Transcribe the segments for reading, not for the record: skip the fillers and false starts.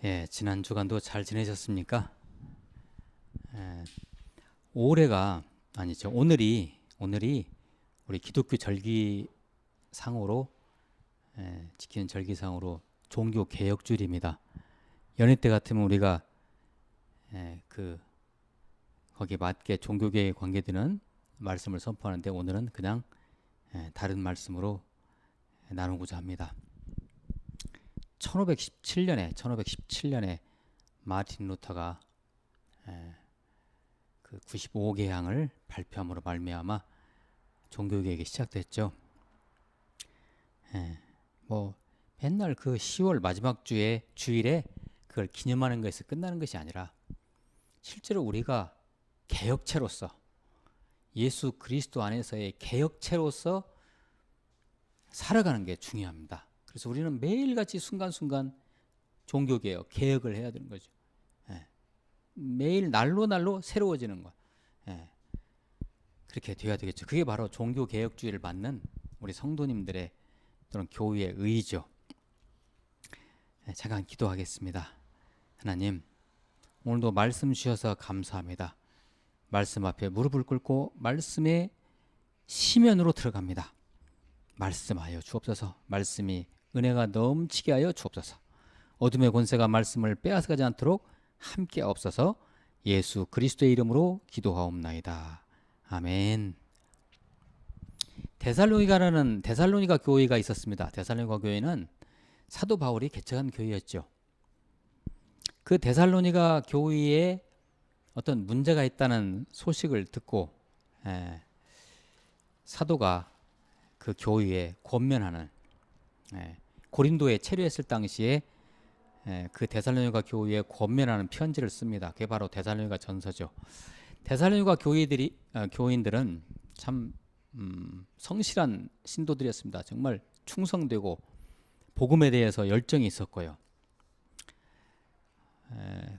예, 지난 주간도 잘 지내셨습니까? 예, 올해가 아니죠. 오늘이 우리 기독교 절기상으로 지키는 절기상으로 종교 개혁주일입니다. 연휴 때 같으면 우리가 그 거기에 맞게 종교계에 관계되는 말씀을 선포하는데 오늘은 그냥 다른 말씀으로 나누고자 합니다. 1517년에 마틴 루터가 그 95개항을 발표함으로 말미암아 종교개혁이 시작됐죠. 뭐 맨날 그 10월 마지막 주일에 그걸 기념하는 것에서 끝나는 것이 아니라 실제로 우리가 개혁체로서 예수 그리스도 안에서의 개혁체로서 살아가는 게 중요합니다. 그래서 우리는 매일같이 순간순간 종교개혁, 개혁을 해야 되는 거죠. 매일 날로 새로워지는 거. 그렇게 되어야 되겠죠. 그게 바로 종교개혁주의를 받는 우리 성도님들의 또는 교회의 의의죠. 잠깐 기도하겠습니다. 하나님, 오늘도 말씀 주셔서 감사합니다. 말씀 앞에 무릎을 꿇고 말씀의 시면으로 들어갑니다. 말씀하여 주옵소서. 말씀이 은혜가 넘치게 하여 주옵소서. 어둠의 권세가 말씀을 빼앗아가지 않도록 함께 없어서 예수 그리스도의 이름으로 기도하옵나이다. 아멘. 데살로니가 교회가 있었습니다. 데살로니가 교회는 사도 바울이 개척한 교회였죠. 그 데살로니가 교회에 어떤 문제가 있다는 소식을 듣고 사도가 그 교회에 권면하는 고린도에 체류했을 당시에 그 데살로니가 교회에 권면하는 편지를 씁니다. 그게 바로 데살로니가 전서죠. 데살로니가 교인들은 참 성실한 신도들이었습니다. 정말 충성되고 복음에 대해서 열정이 있었고요.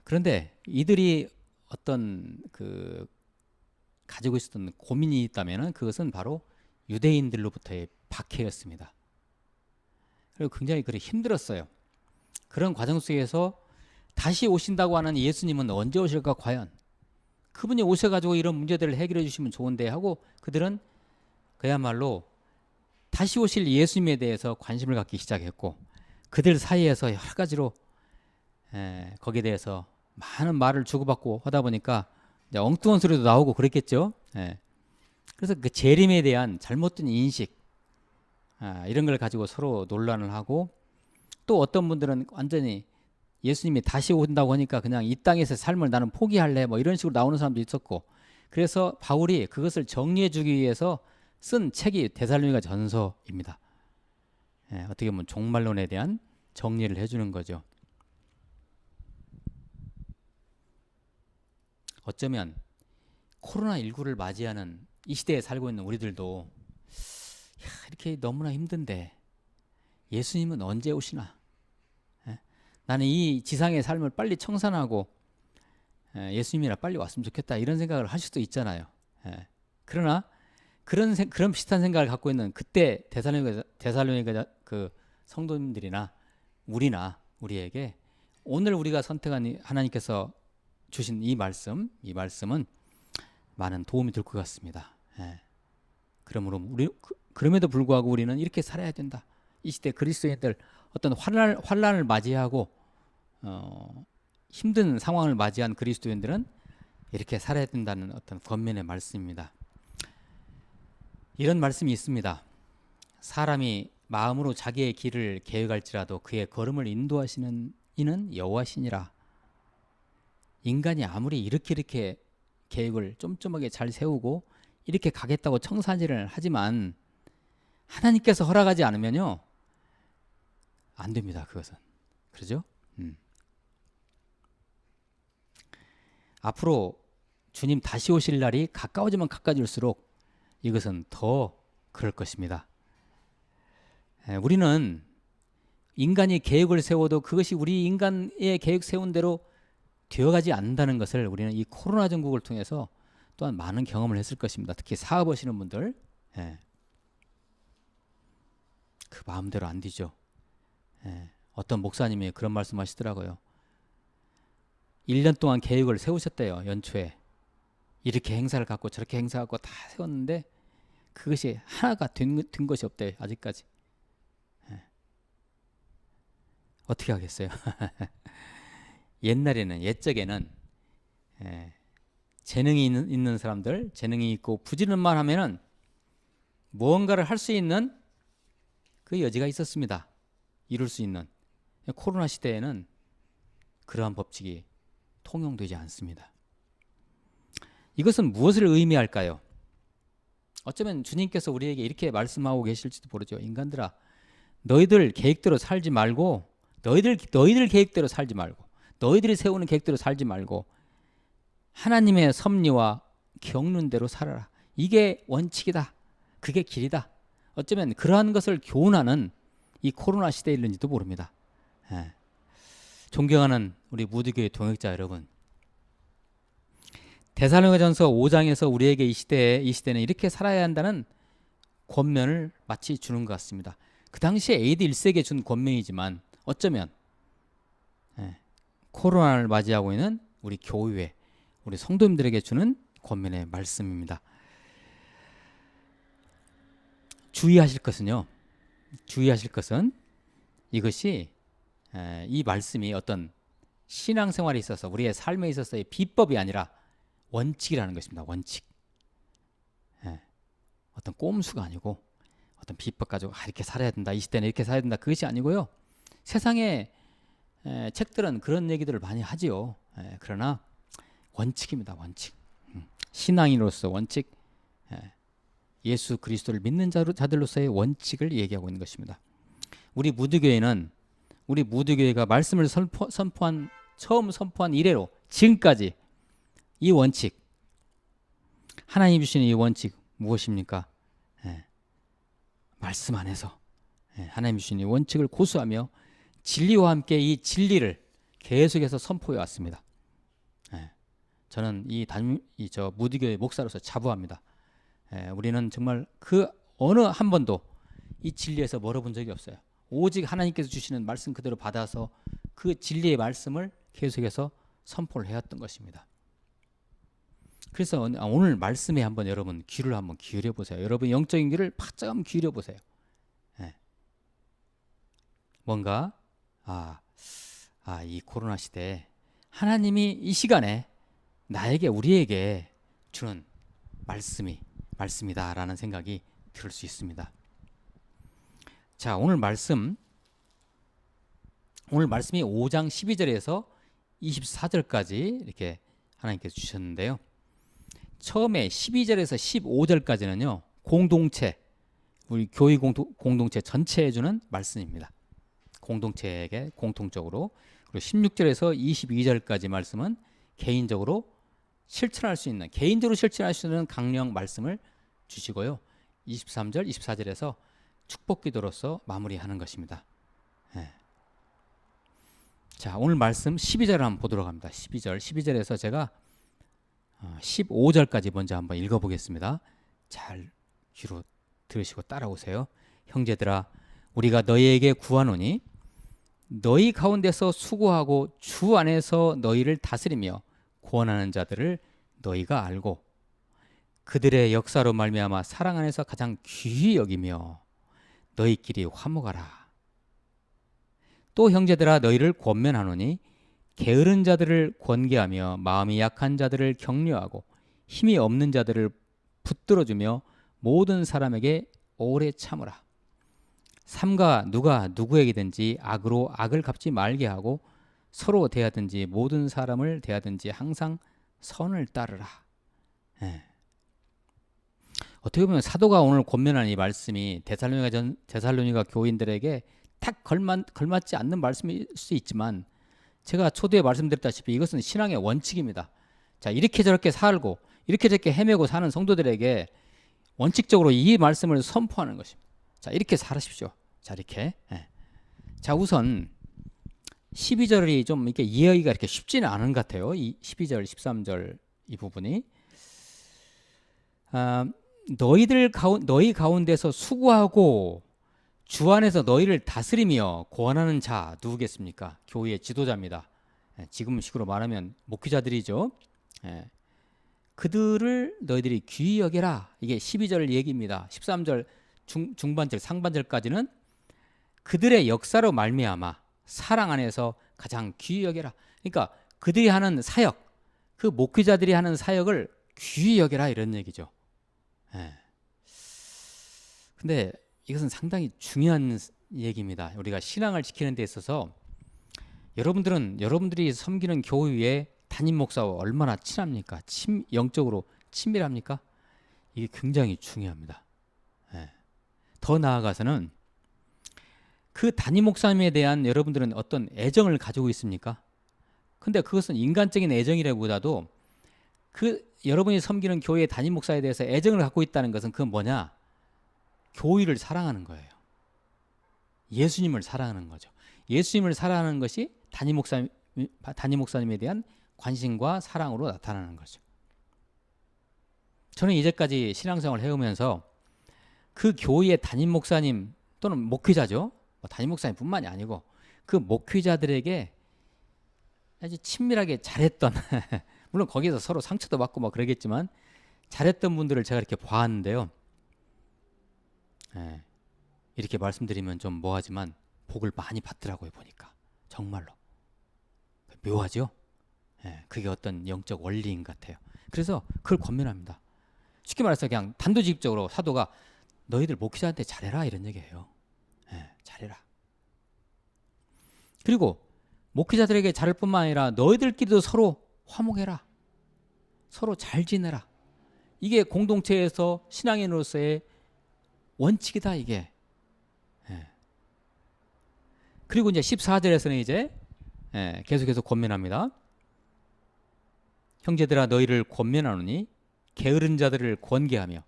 그런데 이들이 어떤 그 가지고 있었던 고민이 있다면은 그것은 바로 유대인들로부터의 박해였습니다. 그리고 굉장히 그리 힘들었어요. 그런 과정 속에서 다시 오신다고 하는 예수님은 언제 오실까 과연? 그분이 오셔가지고 이런 문제들을 해결해 주시면 좋은데 하고 그들은 그야말로 다시 오실 예수님에 대해서 관심을 갖기 시작했고 그들 사이에서 여러 가지로 거기에 대해서 많은 말을 주고받고 하다 보니까 이제 엉뚱한 소리도 나오고 그랬겠죠. 그래서 그 재림에 대한 잘못된 인식 이런 걸 가지고 서로 논란을 하고 또 어떤 분들은 완전히 예수님이 다시 온다고 하니까 그냥 이 땅에서 삶을 나는 포기할래 뭐 이런 식으로 나오는 사람도 있었고 그래서 바울이 그것을 정리해 주기 위해서 쓴 책이 데살로니가 전서입니다. 어떻게 보면 종말론에 대한 정리를 해주는 거죠. 어쩌면 코로나19를 맞이하는 이 시대에 살고 있는 우리들도 이렇게 너무나 힘든데 예수님은 언제 오시나? 나는 이 지상의 삶을 빨리 청산하고 예수님이나 빨리 왔으면 좋겠다 이런 생각을 할 수도 있잖아요. 그러나 그런 비슷한 생각을 갖고 있는 그때 데살로니가 그 성도님들이나 우리에게 오늘 우리가 선택한 하나님께서 주신 이 말씀은 많은 도움이 될 것 같습니다. 그럼에도 불구하고 우리는 이렇게 살아야 된다. 이 시대 그리스도인들 어떤 환난을 맞이하고 힘든 상황을 맞이한 그리스도인들은 이렇게 살아야 된다는 어떤 권면의 말씀입니다. 이런 말씀이 있습니다. 사람이 마음으로 자기의 길을 계획할지라도 그의 걸음을 인도하시는 이는 여호와시니라. 인간이 아무리 이렇게 계획을 쫌쫌하게 잘 세우고 이렇게 가겠다고 청사진을 하지만 하나님께서 허락하지 않으면요 안 됩니다. 그것은 그러죠? 앞으로 주님 다시 오실 날이 가까워지면 가까워질수록 이것은 더 그럴 것입니다. 우리는 인간이 계획을 세워도 그것이 우리 인간의 계획 세운 대로 되어가지 않는다는 것을 우리는 이 코로나 전국을 통해서 또한 많은 경험을 했을 것입니다. 특히 사업하시는 분들 그 마음대로 안 되죠. 어떤 목사님이 그런 말씀 하시더라고요. 1년 동안 계획을 세우셨대요. 연초에. 이렇게 행사를 갖고 저렇게 행사 갖고 다 세웠는데 그것이 하나가 된 것이 없대요. 아직까지. 어떻게 하겠어요? 옛날에는 옛적에는 재능이 있는 사람들, 재능이 있고 부지런만 하면은 무언가를 할 수 있는 그 여지가 있었습니다. 이룰 수 있는. 코로나 시대에는 그러한 법칙이 통용되지 않습니다. 이것은 무엇을 의미할까요? 어쩌면 주님께서 우리에게 이렇게 말씀하고 계실지도 모르죠. 인간들아, 너희들 계획대로 살지 말고, 너희들 계획대로 살지 말고, 너희들이 세우는 계획대로 살지 말고 하나님의 섭리와 경륜 대로 살아라. 이게 원칙이다. 그게 길이다. 어쩌면 그러한 것을 교훈하는 이 코로나 시대일는지도 모릅니다. 존경하는 우리 무드교의 동역자 여러분, 데살로니가전서 5장에서 우리에게 이 시대는 이렇게 살아야 한다는 권면을 마치 주는 것 같습니다. 그 당시에 AD 1세기에 준 권면이지만 어쩌면 코로나를 맞이하고 있는 우리 교회, 우리 성도님들에게 주는 권면의 말씀입니다. 주의하실 것은 이것이 이 말씀이 어떤 신앙생활에 있어서 우리의 삶에 있어서의 비법이 아니라 원칙이라는 것입니다. 원칙. 어떤 꼼수가 아니고 어떤 비법 가지고 이렇게 살아야 된다. 이 시대는 이렇게 살아야 된다. 그것이 아니고요. 세상의 책들은 그런 얘기들을 많이 하지요. 그러나 원칙입니다. 원칙. 신앙인으로서 원칙. 예수 그리스도를 믿는 자들로서의 원칙을 얘기하고 있는 것입니다. 우리 무드교회가 말씀을 처음 선포한 이래로 지금까지 이 원칙, 하나님 주시는 이 원칙 무엇입니까? 말씀 안에서 하나님 주시는 이 원칙을 고수하며 진리와 함께 이 진리를 계속해서 선포해 왔습니다. 저는 저 무드교회 목사로서 자부합니다. 우리는 정말 그 어느 한 번도 이 진리에서 멀어본 적이 없어요. 오직 하나님께서 주시는 말씀 그대로 받아서 그 진리의 말씀을 계속해서 선포를 해왔던 것입니다. 그래서 오늘 말씀에 한번 여러분 귀를 한번 기울여 보세요. 여러분 영적인 귀를 바짝 한번 기울여 보세요. 뭔가 이 코로나 시대에 하나님이 이 시간에 우리에게 주는 말씀이다라는 생각이 들 수 있습니다. 자, 오늘 말씀이 5장 12절에서 24절까지 이렇게 하나님께서 주셨는데요. 처음에 12절에서 15절까지는요. 우리 교회 공동체 전체에 주는 말씀입니다. 공동체에게 공통적으로. 그리고 16절에서 22절까지 말씀은 개인적으로 실천할 수 있는 강령 말씀을 주시고요. 23절, 24절에서 축복 기도로서 마무리하는 것입니다. 자, 오늘 말씀 12절을 한번 보도록 합니다. 12절에서 제가 15절까지 먼저 한번 읽어보겠습니다. 잘 귀로 들으시고 따라오세요. 형제들아, 우리가 너희에게 구하노니 너희 가운데서 수고하고 주 안에서 너희를 다스리며 구원하는 자들을 너희가 알고 그들의 역사로 말미암아 사랑 안에서 가장 귀히 여기며 너희끼리 화목하라. 또 형제들아, 너희를 권면하노니 게으른 자들을 권계하며 마음이 약한 자들을 격려하고 힘이 없는 자들을 붙들어주며 모든 사람에게 오래 참으라. 삼가 누가 누구에게든지 악으로 악을 갚지 말게 하고 서로 대하든지 모든 사람을 대하든지 항상 선을 따르라. 어떻게 보면 사도가 오늘 권면하는 이 말씀이 데살로니가 교인들에게 딱 걸맞지 않는 말씀일 수 있지만 제가 초대에 말씀드렸다시피 이것은 신앙의 원칙입니다. 자, 이렇게 저렇게 살고 이렇게 저렇게 헤매고 사는 성도들에게 원칙적으로 이 말씀을 선포하는 것입니다. 자, 이렇게 살으십시오. 자, 이렇게. 자, 우선 12절이 좀 이렇게 이해하기가 이렇게 쉽지는 않은 것 같아요. 이 12절, 13절 이 부분이 너희 가운데서 수고하고 주 안에서 너희를 다스리며 구원하는 자 누구겠습니까? 교회의 지도자입니다. 지금식으로 말하면 목회자들이죠. 예, 그들을 너희들이 귀히 여겨라. 이게 12절 얘기입니다. 13절 중반절 상반절까지는 그들의 역사로 말미암아 사랑 안에서 가장 귀히 여겨라. 그러니까 그들이 하는 사역, 그 목회자들이 하는 사역을 귀히 여겨라 이런 얘기죠. 예. 근데 이것은 상당히 중요한 얘기입니다. 우리가 신앙을 지키는 데 있어서 여러분들이 섬기는 교회의 담임 목사와 얼마나 친합니까? 영적으로 친밀합니까? 이게 굉장히 중요합니다. 예. 더 나아가서는 그 담임 목사님에 대한 여러분들은 어떤 애정을 가지고 있습니까? 근데 그것은 인간적인 애정이라기보다도 그 여러분이 섬기는 교회의 담임 목사에 대해서 애정을 갖고 있다는 것은 그건 뭐냐? 교회를 사랑하는 거예요. 예수님을 사랑하는 거죠. 예수님을 사랑하는 것이 담임 목사님에 대한 관심과 사랑으로 나타나는 거죠. 저는 이제까지 신앙생활을 해오면서 그 교회의 담임 목사님 또는 목회자죠. 담임 목사님뿐만이 아니고 그 목회자들에게 아주 친밀하게 잘했던 물론 거기서 서로 상처도 받고 막 그러겠지만 잘했던 분들을 제가 이렇게 봐왔는데요. 예, 이렇게 말씀드리면 좀 뭐하지만 복을 많이 받더라고요. 보니까 정말로 묘하죠. 예, 그게 어떤 영적 원리인 것 같아요. 그래서 그걸 권면합니다. 쉽게 말해서 그냥 단도직입적으로 사도가 너희들 목회자한테 잘해라 이런 얘기예요. 예, 잘해라. 그리고 목회자들에게 잘할 뿐만 아니라 너희들끼리도 서로 화목해라. 서로 잘 지내라. 이게 공동체에서 신앙인으로서의 원칙이다 이게. 예. 그리고 이제 14절에서는 이제 계속해서 권면합니다. 형제들아 너희를 권면하노니 게으른 자들을 권계하며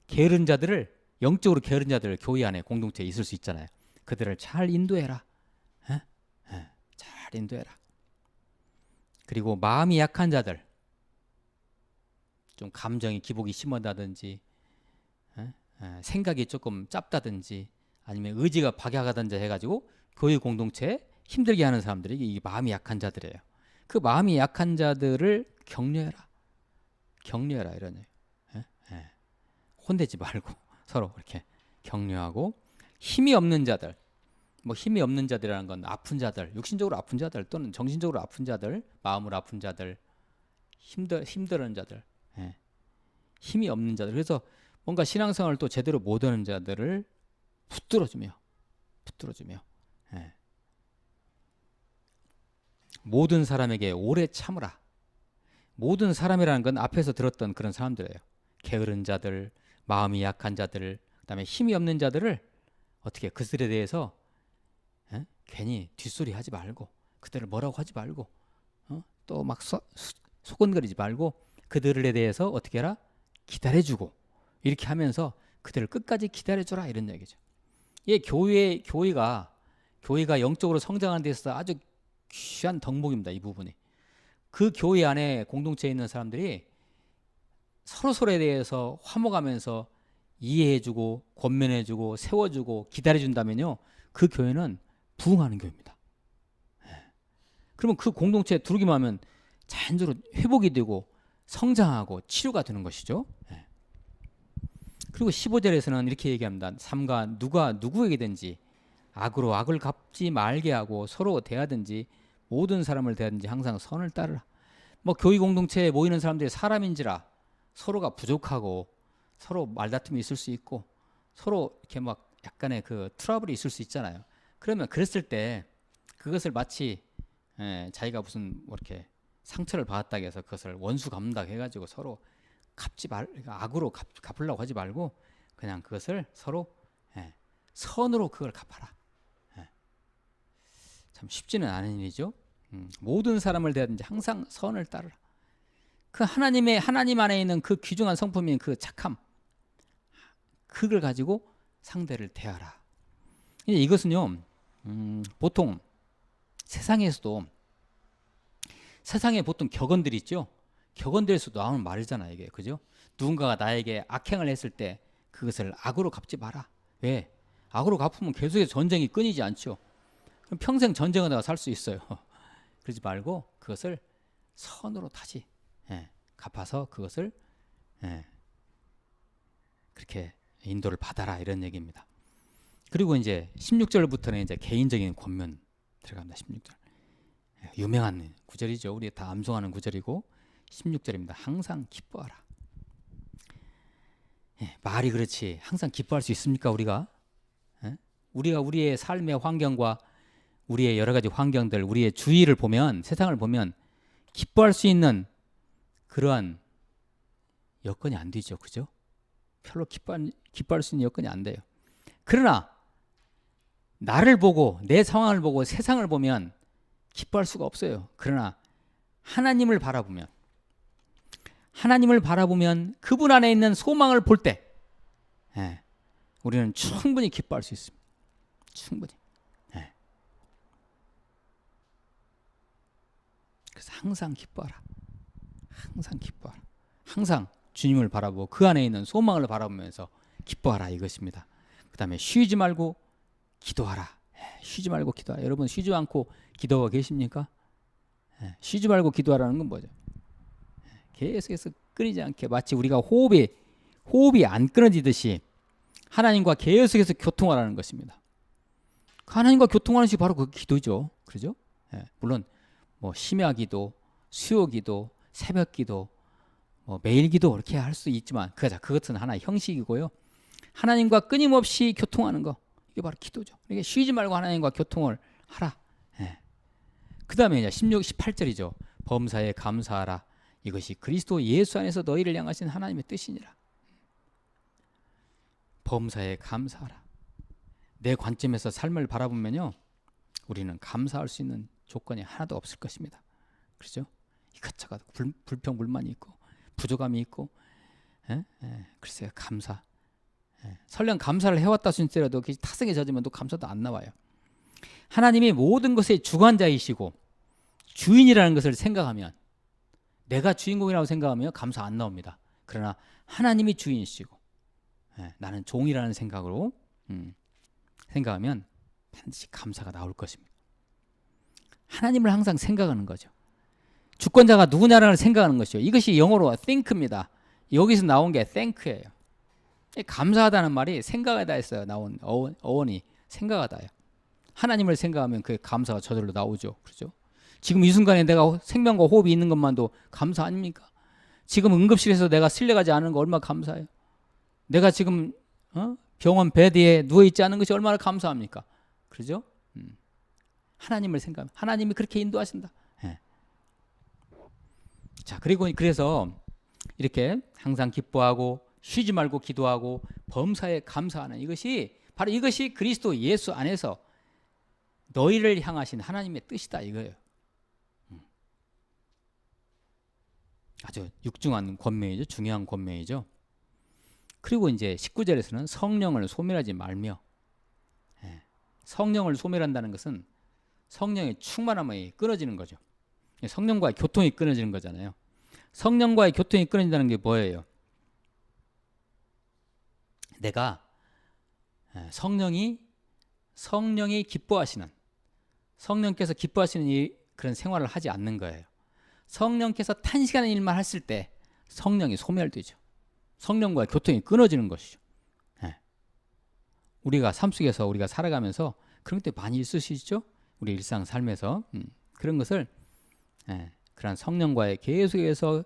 게으른 자들을 영적으로 게으른 자들 교회 안에 공동체에 있을 수 있잖아요. 그들을 잘 인도해라. 잘 인도해라. 그리고 마음이 약한 자들 좀 감정이 기복이 심하다든지 생각이 조금 짧다든지 아니면 의지가 박약하든지 해가지고 교회 공동체에 힘들게 하는 사람들이 이 마음이 약한 자들이에요. 그 마음이 약한 자들을 격려해라. 격려해라 이러네요. 혼내지 말고 서로 이렇게 격려하고 힘이 없는 자들 힘이 없는 자들이라는 건 아픈 자들, 육신적으로 아픈 자들 또는 정신적으로 아픈 자들, 마음으로 아픈 자들, 힘들은 자들, 힘이 없는 자들. 그래서 뭔가 신앙생활을 또 제대로 못하는 자들을 붙들어주며 모든 사람에게 오래 참으라. 모든 사람이라는 건 앞에서 들었던 그런 사람들이에요. 게으른 자들, 마음이 약한 자들, 그다음에 힘이 없는 자들을 어떻게 그들에 대해서 괜히 뒷소리 하지 말고 그들을 뭐라고 하지 말고 또 막 소곤거리지 말고 그들에 대해서 어떻게 해라? 기다려주고 이렇게 하면서 그들을 끝까지 기다려줘라 이런 얘기죠. 이 교회가 영적으로 성장하는 데 있어서 아주 귀한 덕목입니다. 이 부분이. 그 교회 안에 공동체에 있는 사람들이 서로서로에 대해서 화목하면서 이해해주고 권면해주고 세워주고 기다려준다면요. 그 교회는 부흥하는 교회입니다. 그러면 그 공동체에 들어오기만 하면 자연적으로 회복이 되고 성장하고 치유가 되는 것이죠. 그리고 15절에서는 이렇게 얘기합니다. 삼가 누가 누구에게든지 악으로 악을 갚지 말게 하고 서로 대하든지 모든 사람을 대하든지 항상 선을 따르라. 교회 공동체에 모이는 사람들이 사람인지라 서로가 부족하고 서로 말다툼이 있을 수 있고 서로 이렇게 막 약간의 그 트러블이 있을 수 있잖아요. 그러면 그랬을 때 그것을 마치 자기가 무슨 이렇게 상처를 받았다고 해서 그것을 원수 갚는다고 해가지고 서로 악으로 갚으려고 하지 말고 그냥 그것을 서로 선으로 그걸 갚아라. 참 쉽지는 않은 일이죠. 모든 사람을 대하든지 항상 선을 따르라. 그 하나님 안에 있는 그 귀중한 성품인 그 착함, 그걸 가지고 상대를 대하라. 이것은요, 보통 세상에 보통 격언들이 있죠. 격언들에서도 나오는 말이잖아요, 이게. 그죠? 누군가가 나에게 악행을 했을 때 그것을 악으로 갚지 마라. 왜? 악으로 갚으면 계속해서 전쟁이 끊이지 않죠. 그럼 평생 전쟁하다가 살 수 있어요. 그러지 말고 그것을 선으로 다시 갚아서 그것을 그렇게 인도를 받아라 이런 얘기입니다. 그리고 이제 16절부터는 이제 개인적인 권면 들어갑니다. 16절 유명한 구절이죠. 우리 다 암송하는 구절이고 16절입니다. 항상 기뻐하라. 말이 그렇지 항상 기뻐할 수 있습니까? 우리가 우리의 삶의 환경과 우리의 여러 가지 환경들, 우리의 주위를 보면, 세상을 보면 기뻐할 수 있는 그러한 여건이 안 되죠. 그죠? 별로 기뻐할 수 있는 여건이 안 돼요. 그러나 나를 보고 내 상황을 보고 세상을 보면 기뻐할 수가 없어요. 그러나 하나님을 바라보면 그분 안에 있는 소망을 볼 때 우리는 충분히 기뻐할 수 있습니다. 충분히. 그래서 항상 기뻐하라. 항상 기뻐하라. 항상 주님을 바라보고 그 안에 있는 소망을 바라보면서 기뻐하라 이것입니다. 그 다음에 쉬지 말고 기도하라. 쉬지 말고 기도하라. 여러분 쉬지 않고 기도하고 계십니까? 쉬지 말고 기도하라는 건 뭐죠? 계속해서 끊이지 않게 마치 우리가 호흡이 안 끊어지듯이 하나님과 계속해서 교통하라는 것입니다. 하나님과 교통하는 것이 바로 그 기도죠. 그렇죠? 물론 뭐 심야기도, 수요기도, 새벽기도, 뭐 매일기도 이렇게 할 수 있지만 그것은 하나의 형식이고요. 하나님과 끊임없이 교통하는 거 이게 바로 기도죠. 이게 쉬지 말고 하나님과 교통을 하라. 그 다음에 이제 16, 18절이죠. 범사에 감사하라. 이것이 그리스도 예수 안에서 너희를 향하신 하나님의 뜻이니라. 범사에 감사하라. 내 관점에서 삶을 바라보면요, 우리는 감사할 수 있는 조건이 하나도 없을 것입니다. 그렇죠? 이것저것 불평불만이 있고 부족함이 있고, 글쎄요, 감사. 설령 감사를 해왔다 할지라도 타성에 젖으면 또 감사도 안 나와요. 하나님이 모든 것의 주관자이시고 주인이라는 것을 생각하면, 내가 주인공이라고 생각하면 감사 안 나옵니다. 그러나 하나님이 주인이시고 나는 종이라는 생각으로 생각하면 반드시 감사가 나올 것입니다. 하나님을 항상 생각하는 거죠. 주권자가 누구냐를 생각하는 것이요. 이것이 영어로 think입니다. 여기서 나온 게 thank예요. 감사하다는 말이 생각하다 했어요. 나온 어원이 생각하다예요. 하나님을 생각하면 그 감사가 저절로 나오죠. 그렇죠? 지금 이 순간에 내가 생명과 호흡이 있는 것만도 감사 아닙니까? 지금 응급실에서 내가 실려가지 않은 거 얼마나 감사해요. 내가 지금 병원 베드에 누워있지 않은 것이 얼마나 감사합니까? 그렇죠? 하나님을 생각하면 하나님이 그렇게 인도하신다. 자, 그래서 이렇게 항상 기뻐하고 쉬지 말고 기도하고 범사에 감사하는 이것이 바로 이것이 그리스도 예수 안에서 너희를 향하신 하나님의 뜻이다 이거예요. 아주 육중한 권면이죠. 중요한 권면이죠. 그리고 이제 19절에서는 성령을 소멸하지 말며, 성령을 소멸한다는 것은 성령의 충만함이 끊어지는 거죠. 성령과의 교통이 끊어지는 거잖아요. 성령과의 교통이 끊어진다는 게 뭐예요? 내가 성령이 기뻐하시는, 성령께서 기뻐하시는 그런 생활을 하지 않는 거예요. 성령께서 탄식하는 일만 했을 때 성령이 소멸되죠. 성령과의 교통이 끊어지는 것이죠. 우리가 삶 속에서 우리가 살아가면서 그런 때 많이 있으시죠? 우리 일상 삶에서 그런 것을 그런 성령과의 계속해서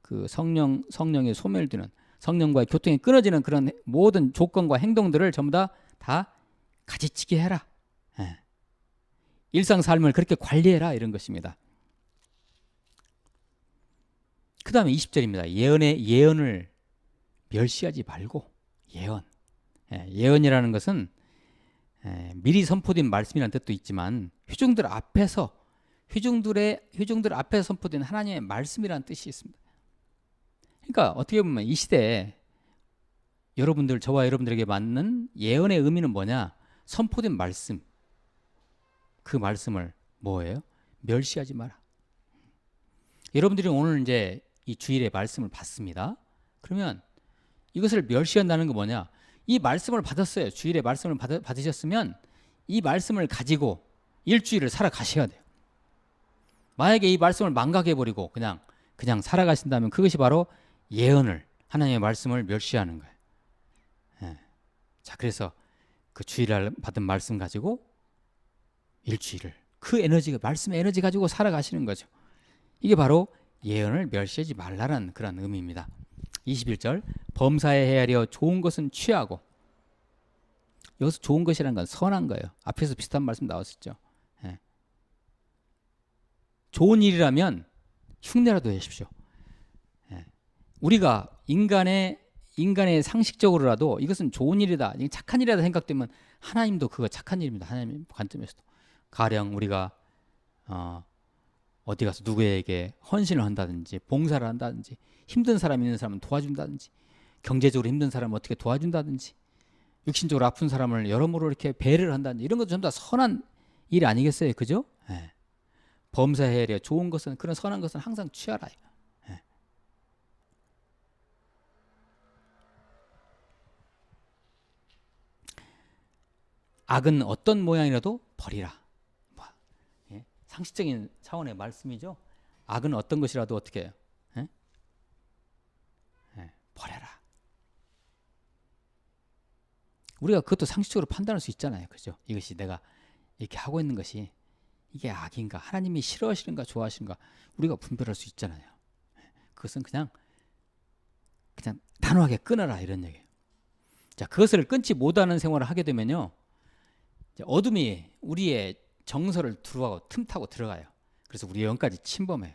그 성령의 소멸되는, 성령과의 교통이 끊어지는 그런 모든 조건과 행동들을 전부 다 가지치게 해라. 일상 삶을 그렇게 관리해라 이런 것입니다. 그 다음에 20절입니다. 예언을 멸시하지 말고, 예언이라는 것은 미리 선포된 말씀이라는 뜻도 있지만 회중들 앞에서 선포된 하나님의 말씀이라는 뜻이 있습니다. 그러니까 어떻게 보면 이 시대에 저와 여러분들에게 맞는 예언의 의미는 뭐냐? 선포된 말씀, 그 말씀을 뭐예요? 멸시하지 마라. 여러분들이 오늘 이제 이 주일의 말씀을 받습니다. 그러면 이것을 멸시한다는 게 뭐냐? 이 말씀을 받았어요. 주일의 말씀을 받으셨으면 이 말씀을 가지고 일주일을 살아가셔야 돼요. 만약에 이 말씀을 망각해버리고 그냥 살아가신다면 그것이 바로 예언을, 하나님의 말씀을 멸시하는 거예요. 예. 자, 그래서 그 주일날 받은 말씀 가지고 일주일을 그 에너지, 말씀의 에너지 가지고 살아가시는 거죠. 이게 바로 예언을 멸시하지 말라는 그런 의미입니다. 21절, 범사에 헤아려 좋은 것은 취하고, 여기서 좋은 것이라는 건 선한 거예요. 앞에서 비슷한 말씀 나왔었죠. 예. 좋은 일이라면 흉내라도 내십시오. 예. 우리가 인간의 상식적으로라도 이것은 좋은 일이다, 착한 일이다 생각되면 하나님도 그거 착한 일입니다. 하나님 관점에서도. 가령 우리가 어디 가서 누구에게 헌신을 한다든지 봉사를 한다든지 힘든 사람 있는 사람은 도와준다든지 경제적으로 힘든 사람을 어떻게 도와준다든지 육신적으로 아픈 사람을 여러모로 이렇게 배려를 한다든지 이런 것도 전부 다 선한 일 아니겠어요? 그죠? 예. 범사해야 좋은 것은, 그런 선한 것은 항상 취하라. 예. 악은 어떤 모양이라도 버리라. 예? 상식적인 차원의 말씀이죠. 악은 어떤 것이라도 어떻게 해요? 예? 예. 버려라. 우리가 그것도 상식적으로 판단할 수 있잖아요. 그죠? 이것이 내가 이렇게 하고 있는 것이 이게 악인가, 하나님이 싫어하시는가, 좋아하시는가, 우리가 분별할 수 있잖아요. 그것은 그냥 단호하게 끊어라, 이런 얘기예요. 자, 그것을 끊지 못하는 생활을 하게 되면요, 어둠이 우리의 정서를 들어가고 틈타고 들어가요. 그래서 우리 영까지 침범해요.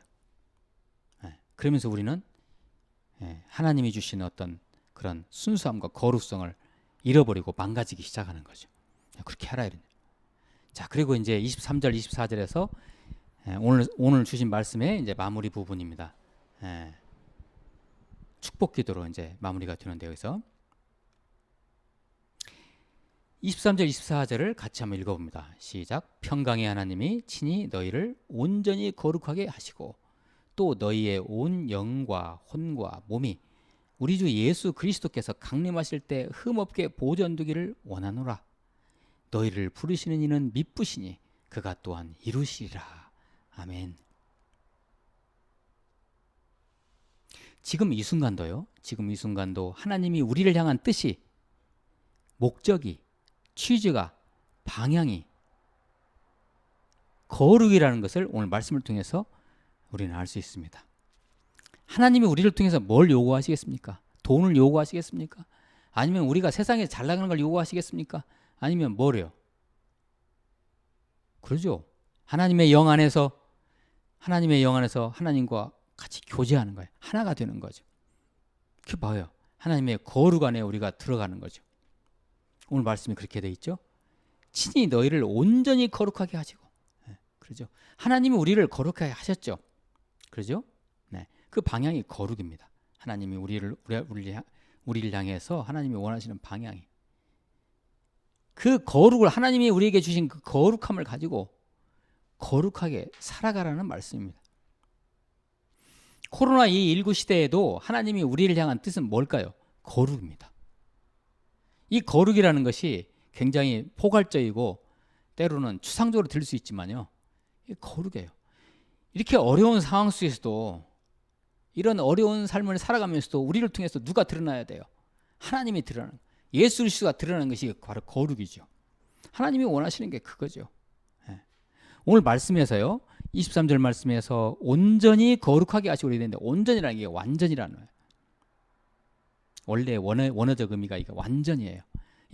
그러면서 우리는 하나님이 주신 어떤 그런 순수함과 거룩성을 잃어버리고 망가지기 시작하는 거죠. 그렇게 하라 이런. 자, 그리고 이제 23절, 24절에서 오늘 주신 말씀의 이제 마무리 부분입니다. 축복 기도로 이제 마무리가 되는데, 여기서 23절, 24절을 같이 한번 읽어봅니다. 시작. 평강의 하나님이 친히 너희를 온전히 거룩하게 하시고 또 너희의 온 영과 혼과 몸이 우리 주 예수 그리스도께서 강림하실 때 흠없게 보존되기를 원하노라. 너희를 부르시는 이는 미쁘시니 그가 또한 이루시리라. 아멘. 지금 이 순간도 하나님이 우리를 향한 뜻이, 목적이, 취지가, 방향이 거룩이라는 것을 오늘 말씀을 통해서 우리는 알 수 있습니다. 하나님이 우리를 통해서 뭘 요구하시겠습니까? 돈을 요구하시겠습니까? 아니면 우리가 세상에 잘 나가는 걸 요구하시겠습니까? 아니면 뭐래요? 그러죠. 하나님의 영 안에서 하나님과 같이 교제하는 거예요. 하나가 되는 거죠. 그게 봐요. 하나님의 거룩 안에 우리가 들어가는 거죠. 오늘 말씀이 그렇게 돼 있죠. 친히 너희를 온전히 거룩하게 하시고, 그러죠. 하나님이 우리를 거룩하게 하셨죠. 그러죠. 네, 그 방향이 거룩입니다. 하나님이 우리를 향해서 하나님이 원하시는 방향이, 그 거룩을, 하나님이 우리에게 주신 그 거룩함을 가지고 거룩하게 살아가라는 말씀입니다. 코로나19 시대에도 하나님이 우리를 향한 뜻은 뭘까요? 거룩입니다. 이 거룩이라는 것이 굉장히 포괄적이고 때로는 추상적으로 들릴 수 있지만요, 거룩이에요. 이렇게 어려운 상황 속에서도, 이런 어려운 삶을 살아가면서도 우리를 통해서 누가 드러나야 돼요? 하나님이 드러나는, 예수 그리스도가 드러나는 것이 바로 거룩이죠. 하나님이 원하시는 게 그거죠. 오늘 말씀에서요, 23절 말씀에서 온전히 거룩하게 하시고 그랬는데, 온전이라는 게 완전이라는 거예요. 원래 원어적 의미가 이게 완전이에요.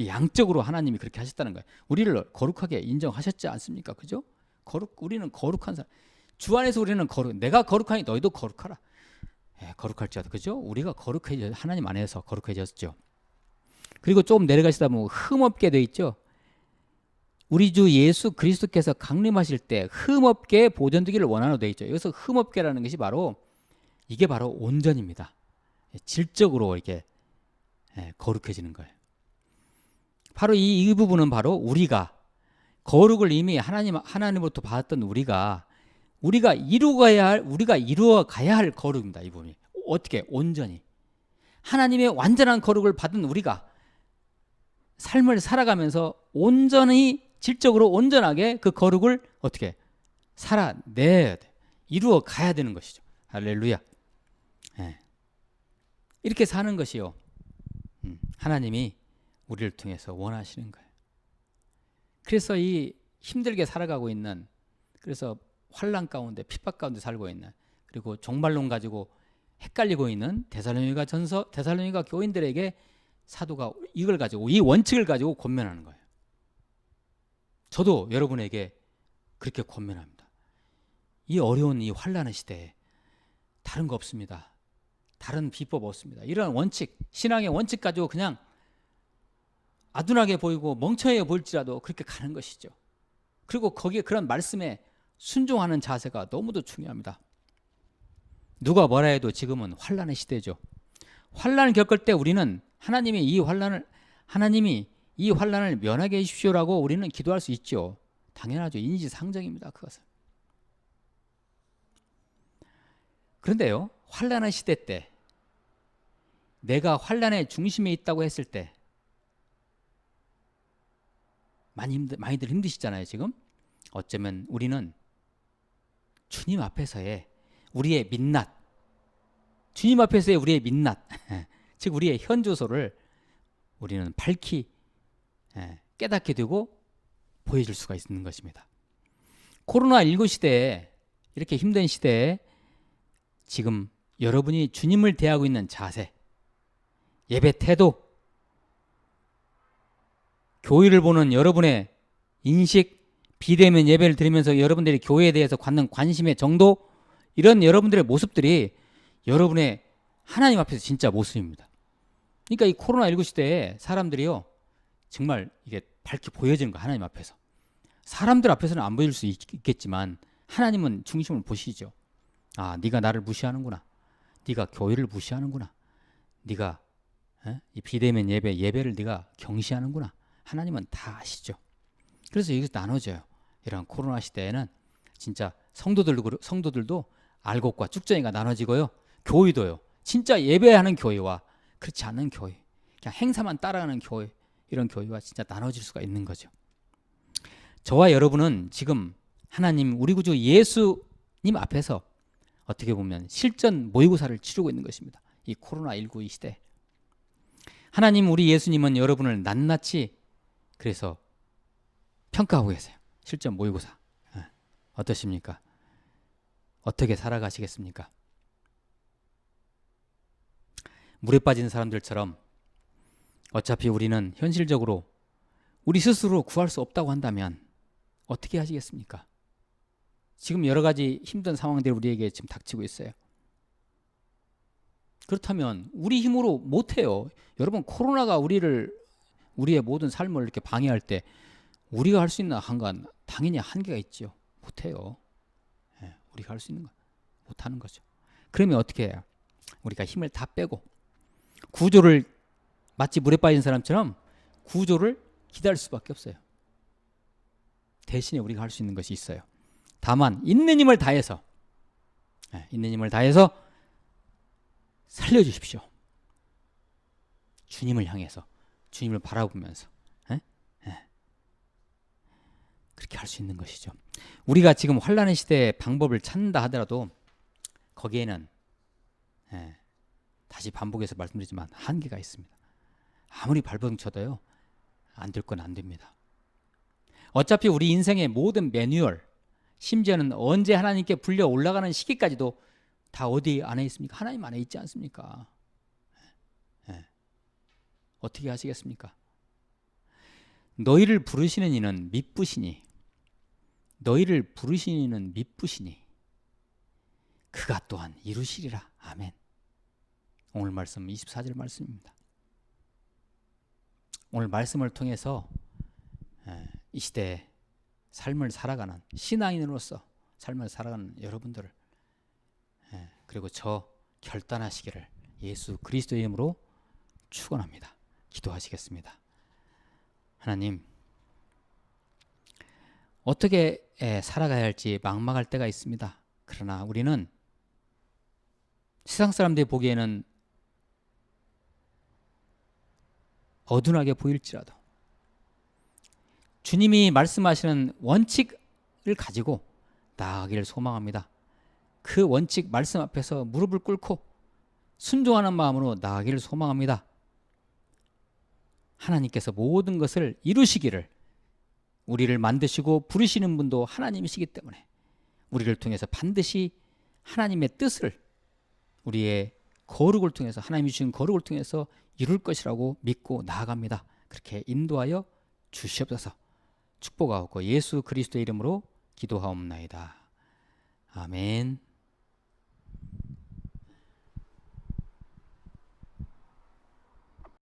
양적으로 하나님이 그렇게 하셨다는 거예요. 우리를 거룩하게 인정하셨지 않습니까? 그죠? 우리는 거룩한 사람. 주 안에서 우리는 내가 거룩하니 너희도 거룩하라. 거룩할지어다. 그죠? 우리가 하나님 안에서 거룩해졌죠. 그리고 좀 내려가시다 보면 흠없게 돼 있죠. 우리 주 예수 그리스도께서 강림하실 때 흠없게 보존되기를 원하노 돼 있죠. 여기서 흠없게라는 것이 이게 바로 온전입니다. 질적으로 이렇게 거룩해지는 거예요. 바로 이 부분은 바로 우리가 거룩을 이미 하나님으로부터 받았던 우리가 이루어가야 할 거룩입니다. 이 부분이 어떻게 온전히 하나님의 완전한 거룩을 받은 우리가 삶을 살아가면서 온전히 질적으로 온전하게 그 거룩을 어떻게 살아내야 돼. 이루어 가야 되는 것이죠. 할렐루야. 예. 이렇게 사는 것이요. 하나님이 우리를 통해서 원하시는 거예요. 그래서 이 힘들게 살아가고 있는, 그래서 환난 가운데 핍박 가운데 살고 있는, 그리고 종말론 가지고 헷갈리고 있는 데살로니가 교인들에게 사도가 이걸 가지고, 이 원칙을 가지고 권면하는 거예요. 저도 여러분에게 그렇게 권면합니다. 이 어려운 이 환난의 시대에 다른 거 없습니다. 다른 비법 없습니다. 이런 원칙, 신앙의 원칙 가지고 그냥 아둔하게 보이고 멍청해 보일지라도 그렇게 가는 것이죠. 그리고 거기에 그런 말씀에 순종하는 자세가 너무도 중요합니다. 누가 뭐라 해도 지금은 환난의 시대죠. 환난을 겪을 때 우리는 하나님이 이 환난을 면하게 해주십시오라고 우리는 기도할 수 있죠. 당연하죠. 인지상정입니다. 그것은. 그런데요, 환난의 시대 때 내가 환난의 중심에 있다고 했을 때 많이들 힘드시잖아요. 지금 어쩌면 우리는 주님 앞에서의 우리의 민낯, 주님 앞에서의 우리의 민낯 즉 우리의 현주소를 우리는 밝히 깨닫게 되고 보여줄 수가 있는 것입니다. 코로나19 시대에, 이렇게 힘든 시대에 지금 여러분이 주님을 대하고 있는 자세, 예배 태도, 교회를 보는 여러분의 인식, 비대면 예배를 드리면서 여러분들이 교회에 대해서 갖는 관심의 정도, 이런 여러분들의 모습들이 여러분의 하나님 앞에서 진짜 모습입니다. 그러니까 이 코로나19 시대에 사람들이요, 정말 이게 밝게 보여지는 거예요. 하나님 앞에서. 사람들 앞에서는 안 보일 수 있겠지만 하나님은 중심을 보시죠. 아, 네가 나를 무시하는구나. 네가 교회를 무시하는구나. 네가 이 비대면 예배를 네가 경시하는구나. 하나님은 다 아시죠. 그래서 여기서 나눠져요. 이런 코로나 시대에는 진짜 성도들도 알곡과 쭉정이가 나눠지고요. 교회도요. 진짜 예배하는 교회와 그렇지 않은 교회, 그냥 행사만 따라가는 교회, 이런 교회와 진짜 나눠질 수가 있는 거죠. 저와 여러분은 지금 하나님, 우리 구주 예수님 앞에서 어떻게 보면 실전 모의고사를 치르고 있는 것입니다. 이 코로나19 이 시대. 하나님, 우리 예수님은 여러분을 낱낱이 그래서 평가하고 계세요. 실전 모의고사. 어떠십니까? 어떻게 살아가시겠습니까? 물에 빠진 사람들처럼 어차피 우리는 현실적으로 우리 스스로 구할 수 없다고 한다면 어떻게 하시겠습니까? 지금 여러 가지 힘든 상황들이 우리에게 지금 닥치고 있어요. 그렇다면 우리 힘으로 못해요. 여러분, 코로나가 우리의 모든 삶을 이렇게 방해할 때 우리가 할 수 있는 한간 당연히 한계가 있죠. 못해요. 우리가 할 수 있는 건 못하는 거죠. 그러면 어떻게 해요? 우리가 힘을 다 빼고 구조를, 마치 물에 빠진 사람처럼 구조를 기다릴 수밖에 없어요. 대신에 우리가 할 수 있는 것이 있어요. 다만 있는 힘을 다해서 살려주십시오. 주님을 향해서, 주님을 바라보면서 그렇게 할 수 있는 것이죠. 우리가 지금 환난의 시대의 방법을 찾는다 하더라도 거기에는 다시 반복해서 말씀드리지만 한계가 있습니다. 아무리 발버둥 쳐도요, 안 될 건 안 됩니다. 어차피 우리 인생의 모든 매뉴얼, 심지어는 언제 하나님께 불려 올라가는 시기까지도 다 어디 안에 있습니까? 하나님 안에 있지 않습니까? 어떻게 하시겠습니까? 너희를 부르시는 이는 미쁘시니, 너희를 부르시는 이는 미쁘시니 그가 또한 이루시리라. 아멘. 오늘 말씀 24절 말씀입니다. 오늘 말씀을 통해서 이 시대에 삶을 살아가는 신앙인으로서 삶을 살아가는 여러분들을, 그리고 저 결단하시기를 예수 그리스도의 이름으로 축원합니다. 기도하시겠습니다. 하나님, 어떻게 살아가야 할지 막막할 때가 있습니다. 그러나 우리는 세상 사람들이 보기에는 어두하게 보일지라도 주님이 말씀하시는 원칙을 가지고 나아가기를 소망합니다. 그 원칙 말씀 앞에서 무릎을 꿇고 순종하는 마음으로 나아가기를 소망합니다. 하나님께서 모든 것을 이루시기를, 우리를 만드시고 부르시는 분도 하나님이시기 때문에 우리를 통해서 반드시 하나님의 뜻을 우리의 거룩을 통해서, 하나님이 주신 거룩을 통해서 이룰 것이라고 믿고 나아갑니다. 그렇게 인도하여 주시옵소서. 축복하옵고 예수 그리스도의 이름으로 기도하옵나이다. 아멘.